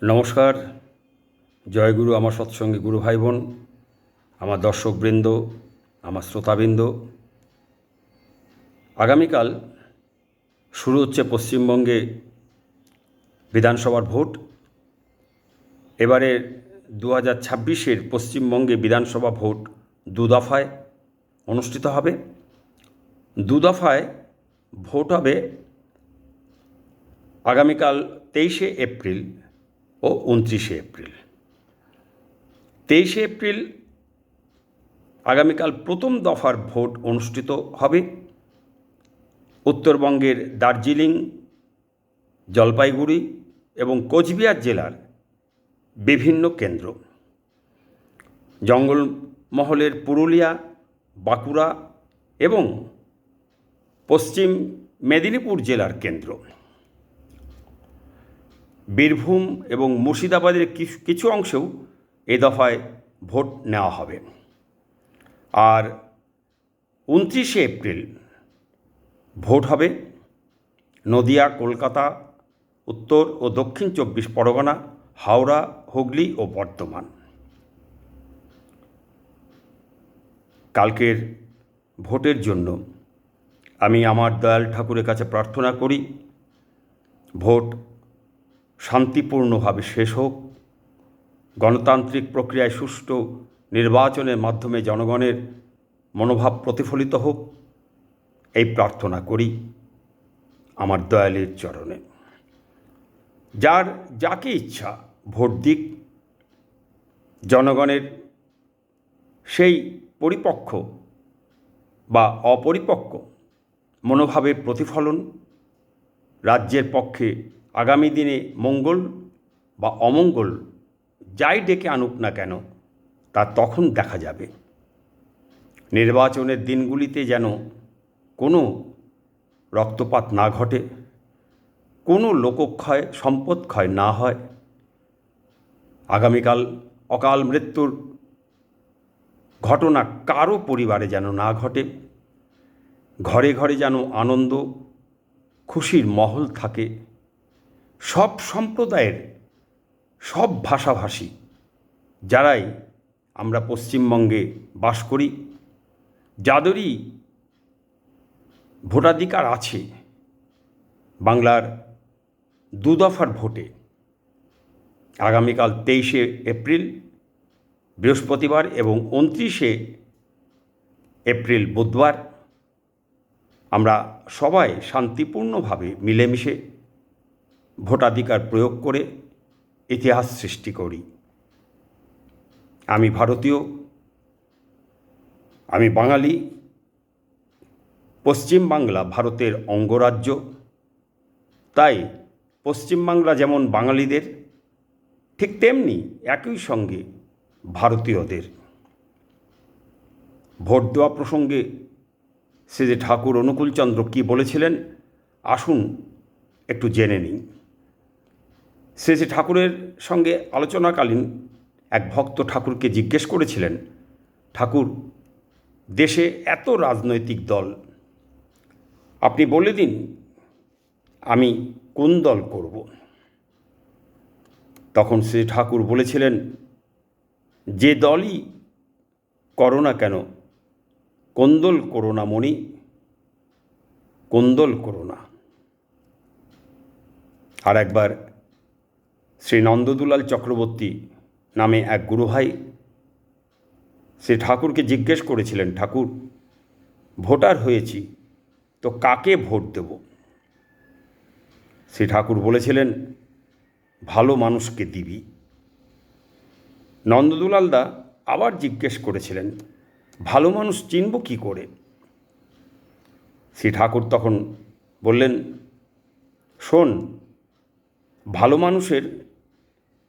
নমস্কার। জয়গুরু আমার সৎসঙ্গী গুরু ভাই বোন, আমার দর্শকবৃন্দ, আমার শ্রোতাবৃন্দ। আগামীকাল শুরু হচ্ছে পশ্চিমবঙ্গে বিধানসভার ভোট। এবারে 2026-এর পশ্চিমবঙ্গে বিধানসভা ভোট দু দফায় অনুষ্ঠিত হবে। দু দফায় ভোট হবে আগামীকাল 23শে এপ্রিল ও 29শে এপ্রিল। 23শে এপ্রিল আগামীকাল প্রথম দফার ভোট অনুষ্ঠিত হবে উত্তরবঙ্গের দার্জিলিং, জলপাইগুড়ি এবং কোচবিহার জেলার বিভিন্ন কেন্দ্র, জঙ্গলমহলের পুরুলিয়া, বাঁকুড়া এবং পশ্চিম মেদিনীপুর জেলার কেন্দ্র, বীরভূম এবং মুর্শিদাবাদের কিছু অংশেও এ দফায় ভোট নেওয়া হবে। আর 29শে এপ্রিল ভোট হবে নদিয়া, কলকাতা, উত্তর ও দক্ষিণ 24 পরগনা, হাওড়া, হুগলি ও বর্ধমান। কালকের ভোটের জন্য আমি আমার দয়াল ঠাকুরের কাছে প্রার্থনা করি, ভোট শান্তিপূর্ণভাবে শেষ হোক, গণতান্ত্রিক প্রক্রিয়ায় সুষ্ঠু নির্বাচনের মাধ্যমে জনগণের মনোভাব প্রতিফলিত হোক, এই প্রার্থনা করি আমার দয়ালের চরণে। যার যাকে ইচ্ছা ভোট দিক, জনগণের সেই পরিপক্ক বা অপরিপক্ক মনোভাবের প্রতিফলন রাজ্যের পক্ষে আগামী দিনে মঙ্গল বা অমঙ্গল যাই ডেকে আনুক না কেন তা তখন দেখা যাবে। নির্বাচনের দিনগুলিতে যেন কোনো রক্তপাত না ঘটে, কোনো লোকক্ষয়, সম্পদ ক্ষয় না হয়, আগামীকাল অকাল মৃত্যুর ঘটনা কারো পরিবারে যেন না ঘটে, ঘরে ঘরে যেন আনন্দ খুশির মহল থাকে। সব সম্প্রদায়ের, সব ভাষাভাষী যারাই আমরা পশ্চিমবঙ্গে বাস করি, যাদেরই ভোটাধিকার আছে, বাংলার দু দফার ভোটে আগামীকাল 23শে এপ্রিল বৃহস্পতিবার এবং 29শে এপ্রিল বুধবার আমরা সবাই শান্তিপূর্ণভাবে মিলেমিশে ভোটাধিকার প্রয়োগ করে ইতিহাস সৃষ্টি করি। আমি ভারতীয়, আমি বাঙালি। পশ্চিমবাংলা ভারতের অঙ্গরাজ্য, তাই পশ্চিমবাংলা যেমন বাঙালিদের, ঠিক তেমনি একই সঙ্গে ভারতীয়দের। ভোট দেওয়া প্রসঙ্গে শ্রী ঠাকুর অনুকূলচন্দ্র কী বলেছিলেন আসুন একটু জেনে নিই। শ্রী ঠাকুরের সঙ্গে আলোচনাকালীন এক ভক্ত ঠাকুরকে জিজ্ঞেস করেছিলেন, ঠাকুর, দেশে এত রাজনৈতিক দল, আপনি বলে দিন আমি কোন দল করব। তখন শ্রী ঠাকুর বলেছিলেন, যে দলই করো না কেন, কোন্দল করো না মণি, কোন্দল করো না। আর একবার শ্রী নন্দদুলাল চক্রবর্তী নামে এক গুরুভাই শ্রী ঠাকুরকে জিজ্ঞেস করেছিলেন, ঠাকুর, ভোটার হয়েছি তো কাকে ভোট দেব? শ্রী ঠাকুর বলেছিলেন, ভালো মানুষকে দিবি। নন্দদুলালদা আবার জিজ্ঞেস করেছিলেন, ভালো মানুষ চিনব কী করে? শ্রী ঠাকুর তখন বললেন, শোন, ভালো মানুষের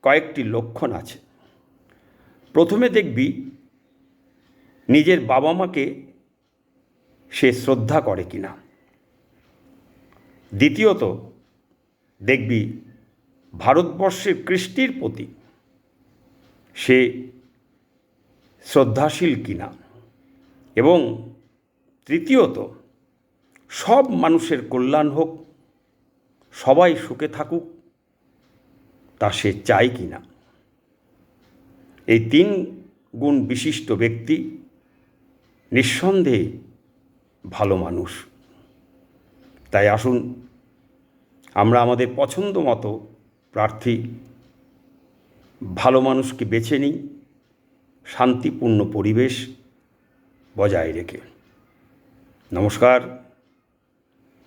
কয়েকটি লক্ষণ আছে। প্রথমে দেখবি নিজের বাবা মাকে সে শ্রদ্ধা করে কিনা। দ্বিতীয়ত দেখবি ভারতবর্ষের কৃষ্টির প্রতি সে শ্রদ্ধাশীল কিনা। এবং তৃতীয়ত সব মানুষের কল্যাণ হোক, সবাই সুখে থাকুক, তা সে চায় কি না। এই 3 গুণ বিশিষ্ট ব্যক্তি নিঃসন্দেহে ভালো মানুষ। তাই আসুন আমরা আমাদের পছন্দ মতো প্রার্থী ভালো মানুষকে বেছে নিই, শান্তিপূর্ণ পরিবেশ বজায় রেখে। নমস্কার,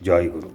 জয় গুরু।